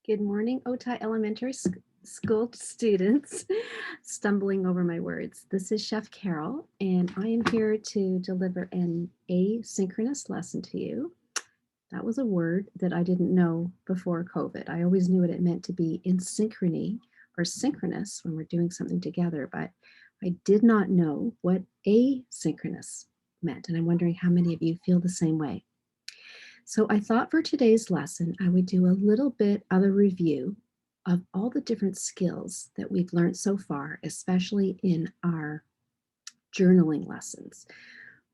Good morning, Otay Elementary School students. Stumbling over my words. This is Chef Carol, and I am here to deliver an asynchronous lesson to you. That was a word that I didn't know before COVID. I always knew what it meant to be in synchrony or synchronous when we're doing something together, but I did not know what asynchronous meant, and I'm wondering how many of you feel the same way. So I thought for today's lesson, I would do a little bit of a review of all the different skills that we've learned so far, especially in our journaling lessons,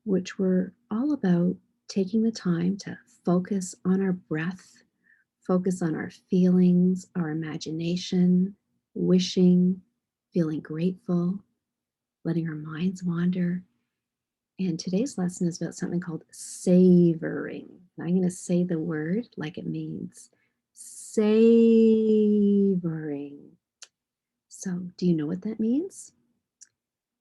which were all about taking the time to focus on our breath, focus on our feelings, our imagination, wishing, feeling grateful, letting our minds wander. And today's lesson is about something called savoring. And I'm going to say the word like it means savoring. So, do you know what that means?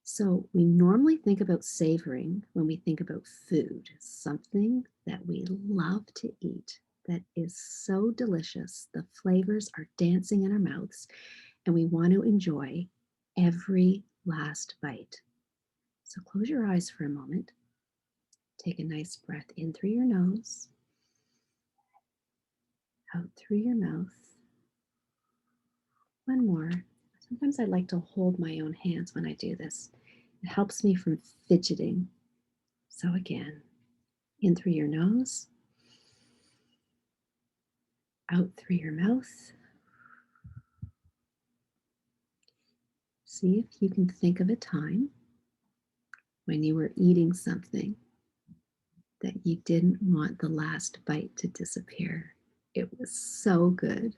So, we normally think about savoring when we think about food, something that we love to eat that is so delicious. The flavors are dancing in our mouths, and we want to enjoy every last bite. So, close your eyes for a moment. Take a nice breath in through your nose, out through your mouth. One more. Sometimes I like to hold my own hands when I do this. It helps me from fidgeting. So again, in through your nose, out through your mouth. See if you can think of a time when you were eating something that you didn't want the last bite to disappear. It was so good.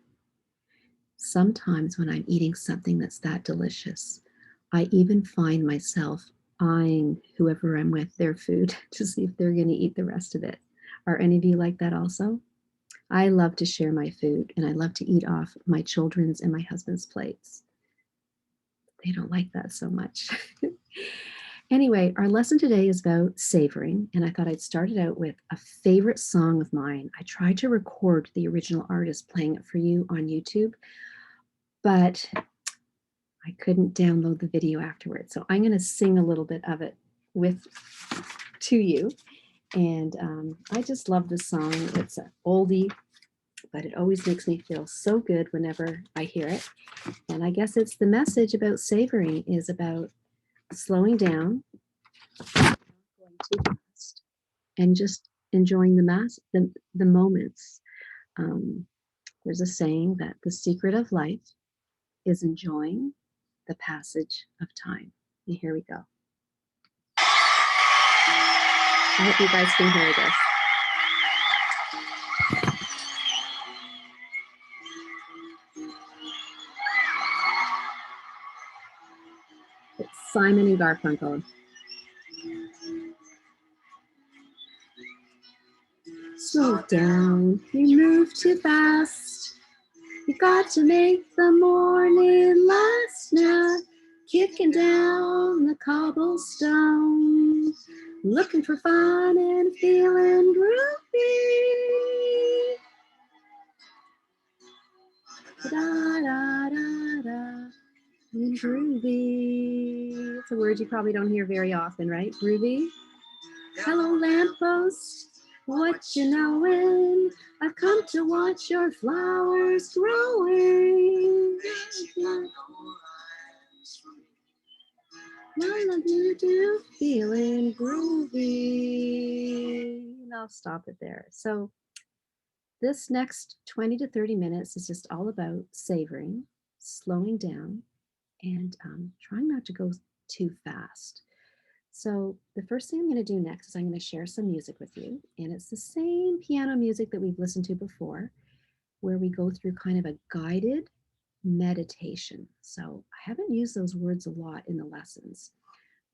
Sometimes when I'm eating something that's that delicious, I even find myself eyeing whoever I'm with their food to see if they're going to eat the rest of it. Are any of you like that also? I love to share my food and I love to eat off my children's and my husband's plates. They don't like that so much. Anyway, our lesson today is about savoring, and I thought I'd start it out with a favorite song of mine. I tried to record the original artist playing it for you on YouTube, but I couldn't download the video afterwards. So I'm going to sing a little bit of it to you. And I just love this song. It's an oldie, but it always makes me feel so good whenever I hear it. And I guess it's the message about savoring is about slowing down, not going too fast, and just enjoying the moments. There's a saying that the secret of life is enjoying the passage of time. And here we go. I hope you guys can hear this. It's Simon and Garfunkel. Slow down, you move too fast. You got to make the morning last now. Kicking down the cobblestone, looking for fun and feeling groovy. Da da da da, groovy. It's a word you probably don't hear very often, right? Groovy. Hello, lamppost, what you knowin'? I've come to watch your flowers growing. Do feeling groovy. And I'll stop it there. So this next 20 to 30 minutes is just all about savoring, slowing down, and trying not to go too fast. So the first thing I'm going to do next is I'm going to share some music with you. And it's the same piano music that we've listened to before, where we go through kind of a guided meditation. So I haven't used those words a lot in the lessons,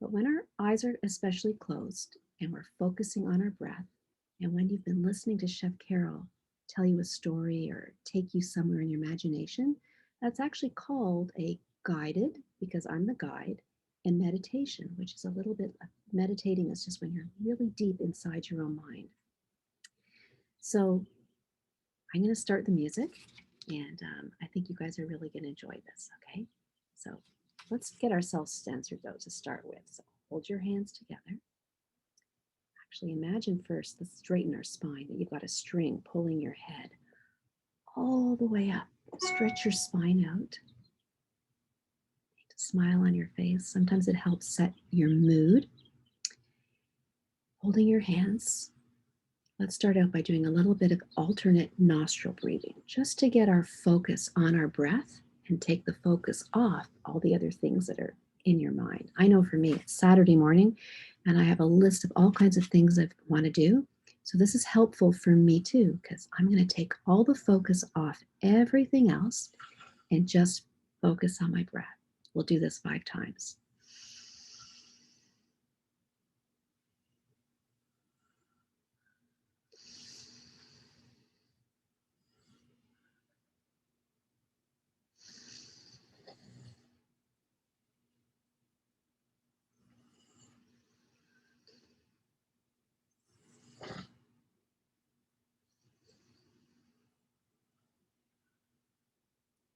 but when our eyes are especially closed and we're focusing on our breath, and when you've been listening to Chef Carol tell you a story or take you somewhere in your imagination, that's actually called a guided, because I'm the guide, and meditation, which is a little bit meditating is just when you're really deep inside your own mind. So I'm going to start the music And I think you guys are really going to enjoy this, okay? So let's get ourselves centered, though, to start with. So hold your hands together. Actually, imagine first, let's straighten our spine, that you've got a string pulling your head all the way up. Stretch your spine out. Smile on your face. Sometimes it helps set your mood. Holding your hands, let's start out by doing a little bit of alternate nostril breathing, just to get our focus on our breath and take the focus off all the other things that are in your mind. I know for me, it's Saturday morning, and I have a list of all kinds of things I want to do. So this is helpful for me too, because I'm going to take all the focus off everything else and just focus on my breath. We'll do this 5 times.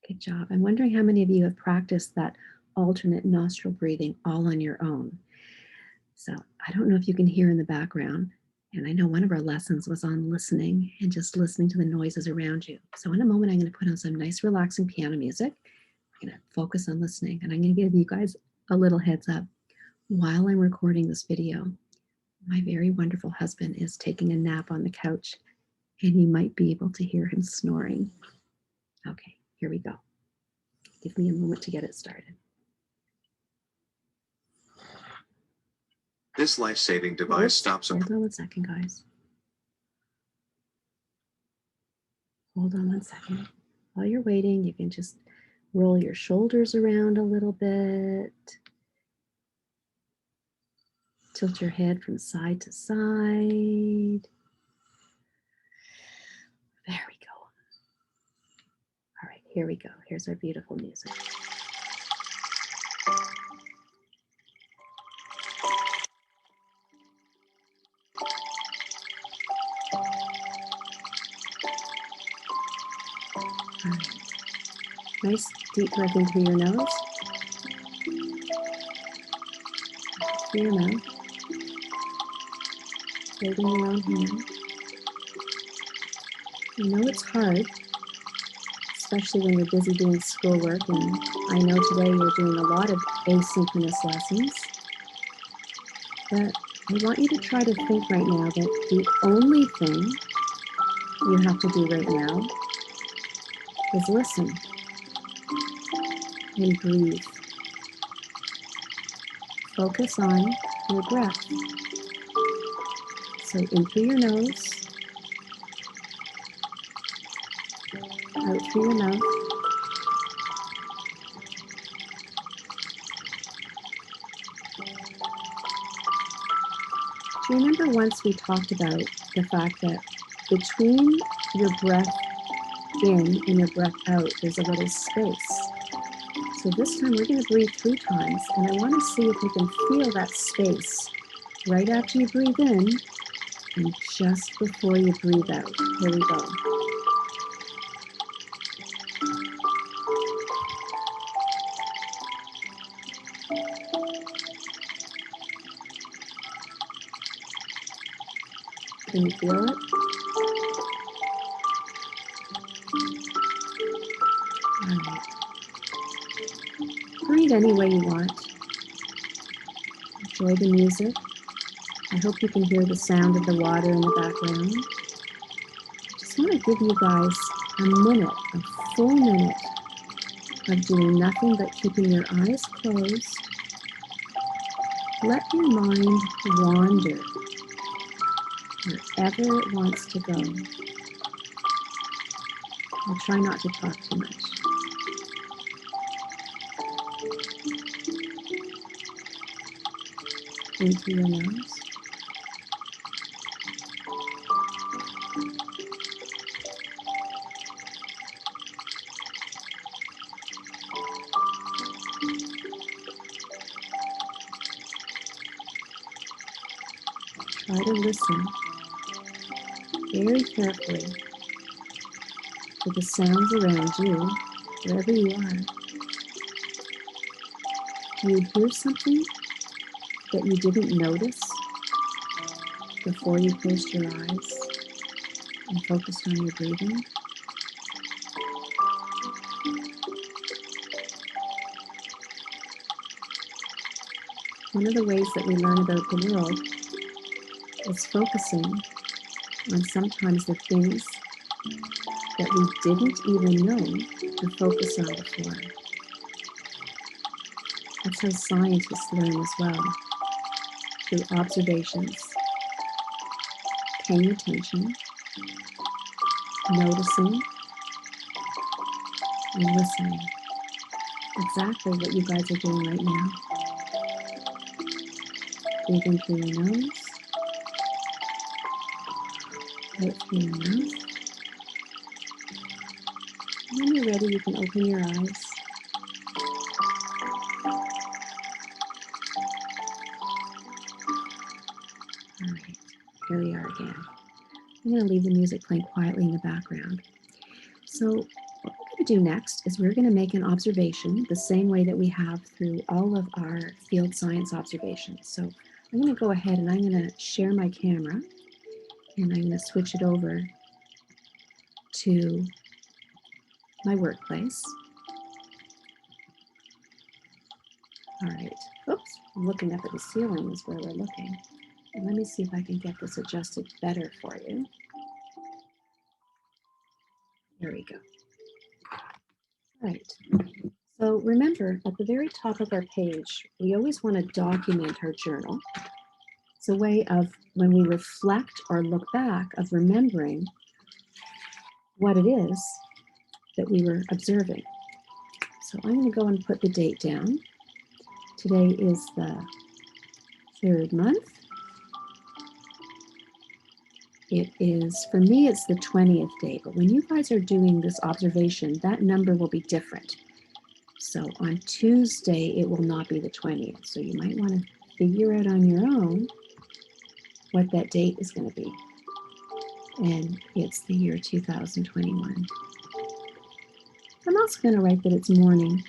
Good job. I'm wondering how many of you have practiced that alternate nostril breathing all on your own. So I don't know if you can hear in the background, and I know one of our lessons was on listening and just listening to the noises around you. So in a moment, I'm going to put on some nice relaxing piano music. I'm going to focus on listening, and I'm going to give you guys a little heads up. While I'm recording this video, my very wonderful husband is taking a nap on the couch, and you might be able to hear him snoring. Okay, here we go. Give me a moment to get it started. This life-saving device stops a... Hold on 1 second, guys. Hold on 1 second. While you're waiting, you can just roll your shoulders around a little bit. Tilt your head from side to side. There we go. All right, here we go. Here's our beautiful music. All right. Nice deep breath in through your nose. Through your mouth. Holding your own hand. I know it's hard, especially when you're busy doing schoolwork, and I know today you're doing a lot of asynchronous lessons. But I want you to try to think right now that the only thing you have to do right now is listen and breathe. Focus on your breath. So in through your nose, out through your mouth. Do you remember once we talked about the fact that between your breath in and your breath out, there's a little space? So this time we're going to breathe 3 times, and I want to see if you can feel that space right after you breathe in and just before you breathe out. Here we go. Can you feel it? All right. Breathe any way you want. Enjoy the music. I hope you can hear the sound of the water in the background. I just want to give you guys a minute, a full minute of doing nothing but keeping your eyes closed. Let your mind wander wherever it wants to go. I'll try not to talk too much. In through your nose. Try to listen very carefully for the sounds around you, wherever you are. Do you hear something that you didn't notice before you closed your eyes and focused on your breathing? One of the ways that we learn about the world is focusing on sometimes the things that we didn't even know to focus on before. That's how scientists learn as well, through observations, paying attention, noticing, and listening. Exactly what you guys are doing right now. Breathe in through your nose, out through your mouth. When you're ready, you can open your eyes. All right, here we are again. I'm going to leave the music playing quietly in the background. So what we're going to do next is we're going to make an observation the same way that we have through all of our field science observations. So I'm going to go ahead and I'm going to share my camera, and I'm going to switch it over to my workplace. All right. Oops, I'm looking up at the ceiling is where we're looking. And let me see if I can get this adjusted better for you. There we go. All right. So remember, at the very top of our page, we always want to document our journal. It's a way of, when we reflect or look back, of remembering what it is that we were observing. So I'm going to go and put the date down. Today is the 3rd month. It is, for me, it's the 20th day, but when you guys are doing this observation, that number will be different. So on Tuesday, it will not be the 20th. So you might want to figure out on your own what that date is going to be. And it's the year 2021. I'm also going to write that it's morning.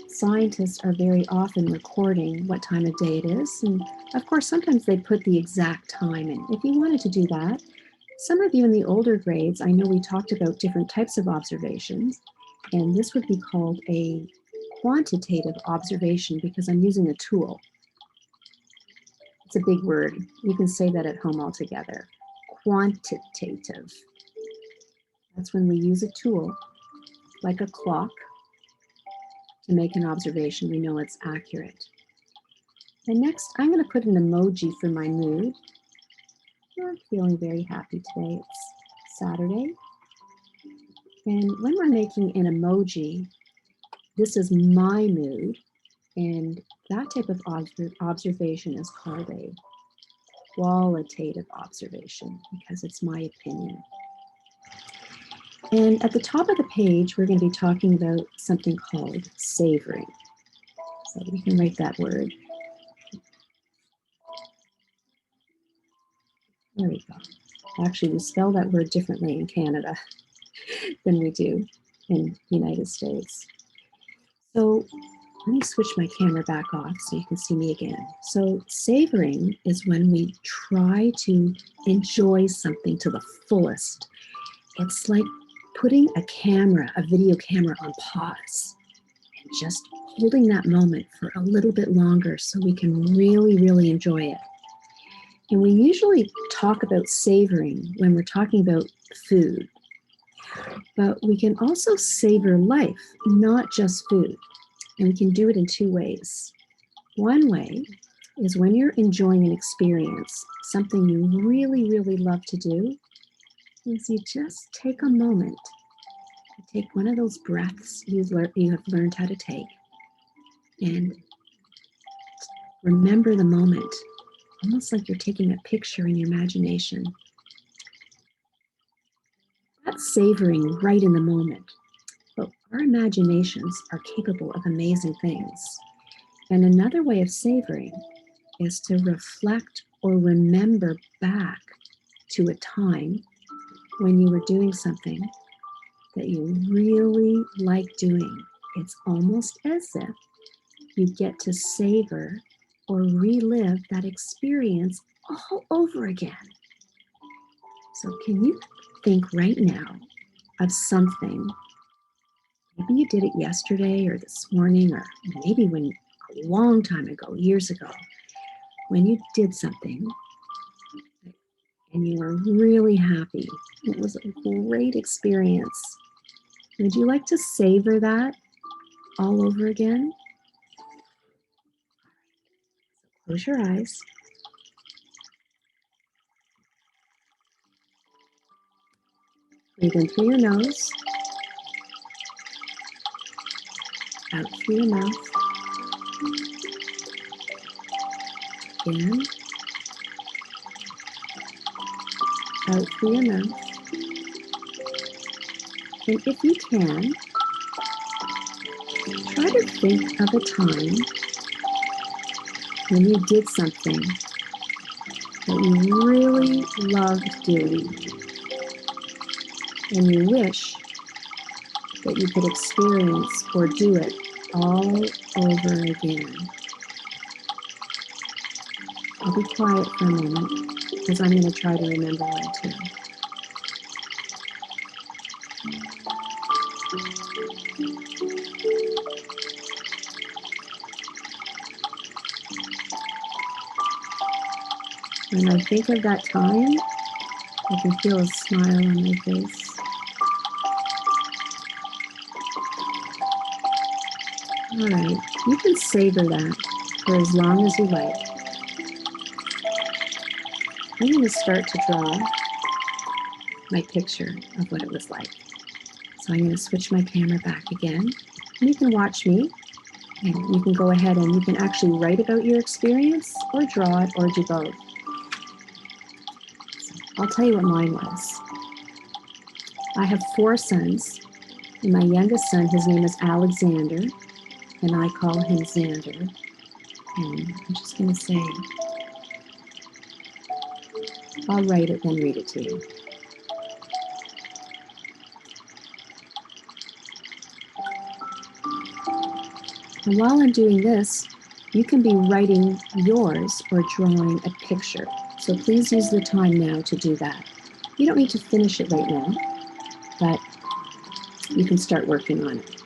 Scientists are very often recording what time of day it is. And of course, sometimes they put the exact time in. If you wanted to do that, some of you in the older grades, I know we talked about different types of observations, and this would be called a quantitative observation because I'm using a tool. It's a big word. You can say that at home altogether. Quantitative. That's when we use a tool, like a clock, to make an observation. We know it's accurate. And next, I'm going to put an emoji for my mood. I'm feeling very happy today. It's Saturday. And when we're making an emoji, this is my mood. And that type of observation is called a qualitative observation because it's my opinion. And at the top of the page, we're going to be talking about something called savoring. So we can write that word. There we go. Actually, we spell that word differently in Canada than we do in the United States. So let me switch my camera back off so you can see me again. So savoring is when we try to enjoy something to the fullest. It's like putting a video camera on pause and just holding that moment for a little bit longer so we can really, really enjoy it. And we usually talk about savoring when we're talking about food, but we can also savor life, not just food. And we can do it in 2 ways. One way is when you're enjoying an experience, something you really, really love to do, is you just take a moment, take one of those breaths you have learned how to take, and remember the moment, almost like you're taking a picture in your imagination. That's savoring right in the moment. But our imaginations are capable of amazing things. And another way of savoring is to reflect or remember back to a time when you were doing something that you really like doing. It's almost as if you get to savor or relive that experience all over again. So can you think right now of something? Maybe you did it yesterday or this morning, or maybe when a long time ago, years ago, when you did something and you were really happy. It was a great experience. Would you like to savor that all over again? Close your eyes. Breathe in through your nose, out through your mouth. In, out through your mouth. And if you can, try to think of a time when you did something that you really loved doing, and you wish that you could experience or do it all over again. I'll be quiet for a moment because I'm going to try to remember one too. When I think of that time, I can feel a smile on my face. All right, you can savor that for as long as you like. I'm going to start to draw my picture of what it was like. So I'm going to switch my camera back again. And you can watch me, and you can go ahead and you can actually write about your experience or draw it or do both. So I'll tell you what mine was. I have 4 sons, and my youngest son, his name is Alexander, and I call him Xander. And I'm just going to say, I'll write it, then read it to you. And while I'm doing this, you can be writing yours or drawing a picture. So please use the time now to do that. You don't need to finish it right now, but you can start working on it.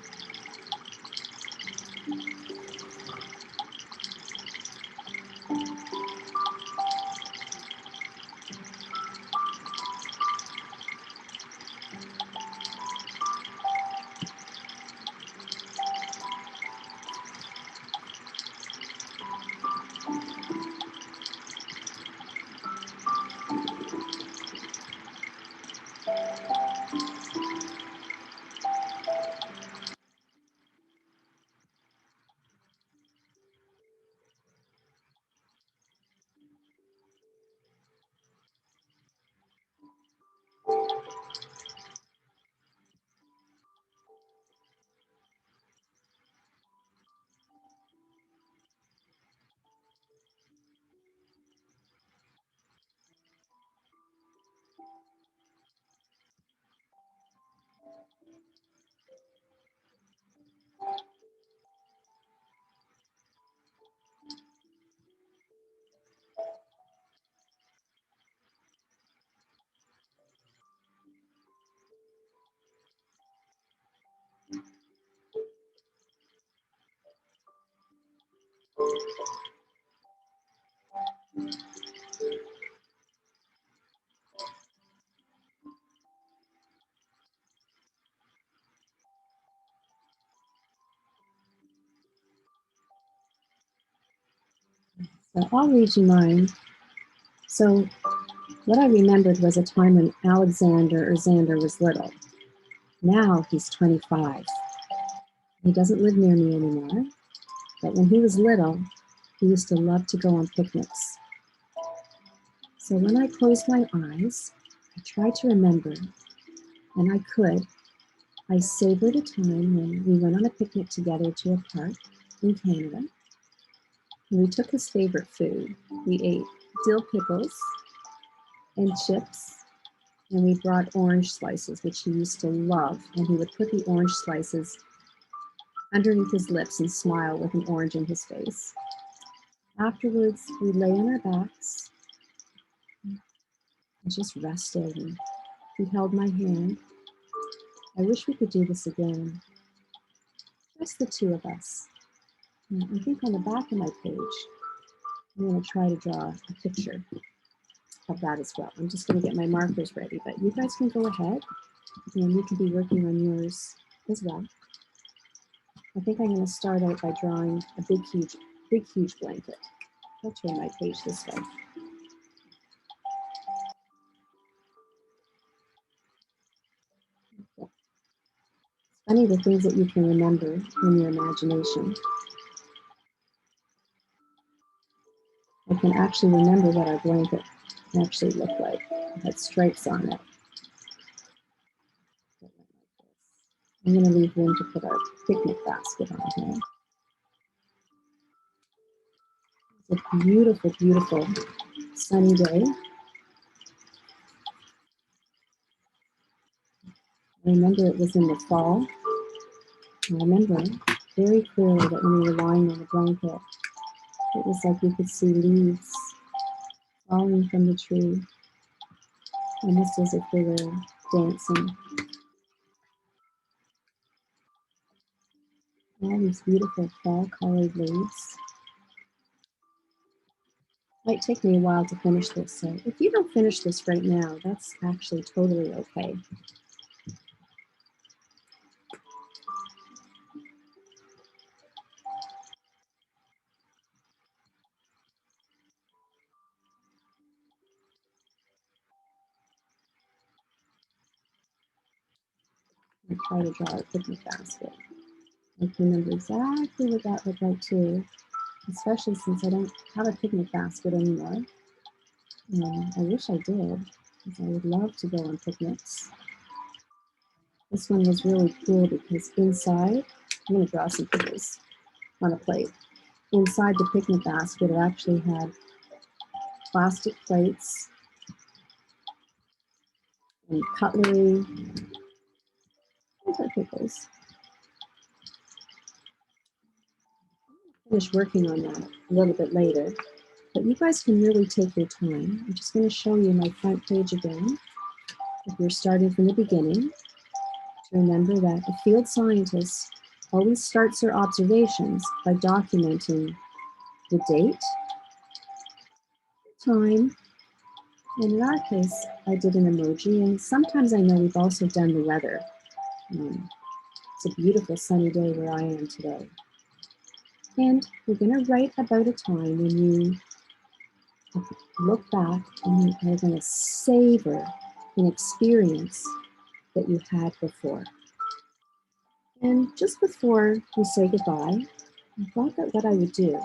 So I'll read you mine. So what I remembered was a time when Alexander or Xander was little. Now he's 25. He doesn't live near me anymore, but when he was little, he used to love to go on picnics. So when I closed my eyes, I tried to remember, and I could. I savored a time when we went on a picnic together to a park in Canada, and we took his favorite food. We ate dill pickles and chips. And we brought orange slices, which he used to love. And he would put the orange slices underneath his lips and smile with an orange in his face. Afterwards, we lay on our backs and just rested. And he held my hand. I wish we could do this again. Just the two of us. And I think on the back of my page, I'm going to try to draw a picture of that as well. I'm just going to get my markers ready, but you guys can go ahead and you can be working on yours as well. I think I'm going to start out by drawing a big, huge blanket. I'll turn my page this way. Okay. It's funny the things that you can remember in your imagination. I can actually remember what our blanket actually looked like. It had stripes on it. I'm going to leave room to put our picnic basket on here. It's a beautiful, beautiful sunny day. I remember it was in the fall. I remember very clearly that when we were lying on the blanket, it was like you could see leaves falling from the tree, almost as if they were dancing. All these beautiful fall-colored leaves. Might take me a while to finish this, so if you don't finish this right now, that's actually totally okay. I try to draw a picnic basket. I can remember exactly what that looked like too, especially since I don't have a picnic basket anymore. I wish I did, because I would love to go on picnics. This one was really cool because inside, I'm going to draw some pictures on a plate. Inside the picnic basket, it actually had plastic plates and cutlery. Those are pickles. Finish working on that a little bit later, but you guys can really take your time. I'm just going to show you my front page again. If you're starting from the beginning, to remember that a field scientist always starts their observations by documenting the date, time, and in our case, I did an emoji, and sometimes I know we've also done the weather. It's a beautiful sunny day where I am today. And we're going to write about a time when you look back and you are going to savor an experience that you had before. And just before we say goodbye, I thought that what I would do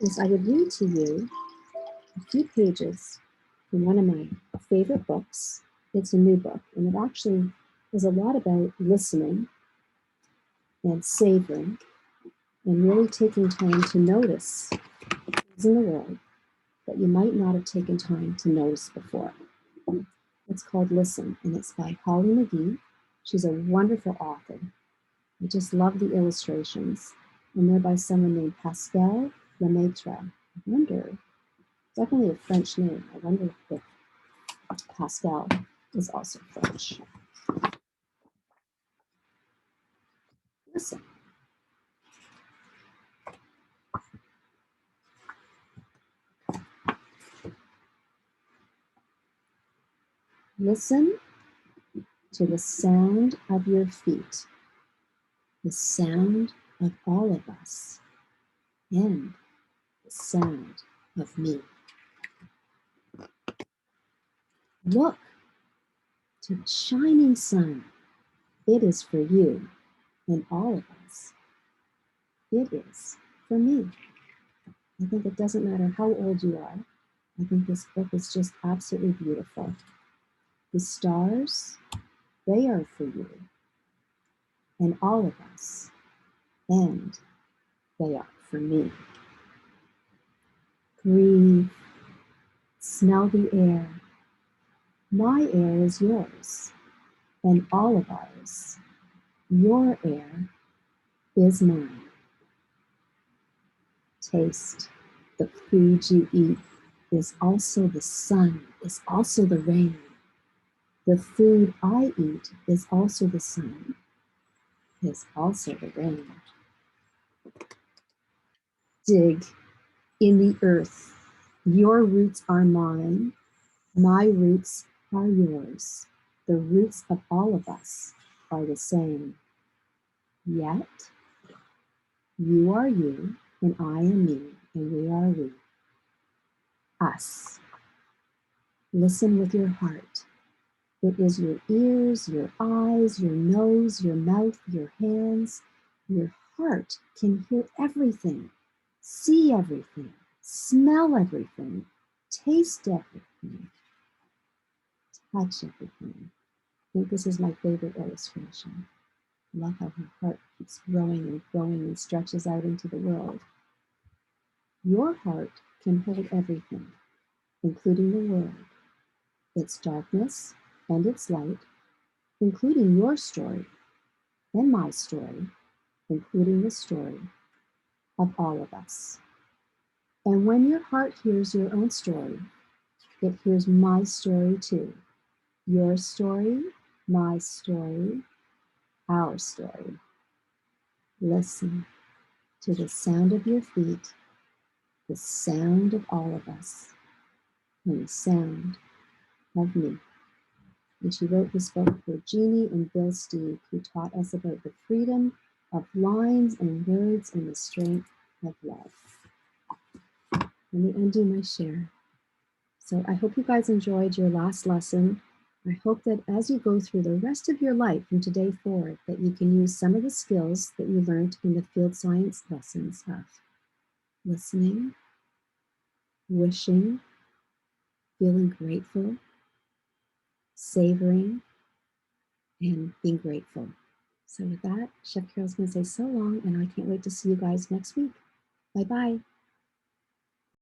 is I would read to you a few pages from one of my favorite books. It's a new book, and it actually is a lot about listening and savoring and really taking time to notice things in the world that you might not have taken time to notice before. It's called Listen, and it's by Holly McGee. She's a wonderful author. I just love the illustrations, and they're by someone named Pascal Lemaitre. I wonder, definitely a French name. I wonder if Pascal is also French. Listen. Listen to the sound of your feet, the sound of all of us, and the sound of me. Look to the shining sun. It is for you and all of us. It is for me. I think it doesn't matter how old you are. I think this book is just absolutely beautiful. The stars, they are for you and all of us, and they are for me. Breathe, smell the air, My air is yours and all of ours. Your air is mine. Taste. The food you eat is also the sun, is also the rain. The food I eat is also the sun, is also the rain. Dig in the earth. Your roots are mine. My roots are yours. The roots of all of us are the same. Yet, you are you, and I am me, and we are we. Us. Listen with your heart. It is your ears, your eyes, your nose, your mouth, your hands. Your heart can hear everything, see everything, smell everything, taste everything, touch everything. I think this is my favorite illustration. I love how her heart keeps growing and growing and stretches out into the world. Your heart can hold everything, including the world, its darkness and its light, including your story and my story, including the story of all of us. And when your heart hears your own story, it hears my story too. Your story, my story, our story. Listen to the sound of your feet, the sound of all of us, and the sound of me. And she wrote this book for Jeannie and Bill Steig, who taught us about the freedom of lines and words and the strength of love. Let me undo my share. So I hope you guys enjoyed your last lesson. I hope that as you go through the rest of your life from today forward, that you can use some of the skills that you learned in the field science lessons of listening, wishing, feeling grateful, savoring, and being grateful. So with that, Chef Carol's going to say so long, and I can't wait to see you guys next week. Bye-bye.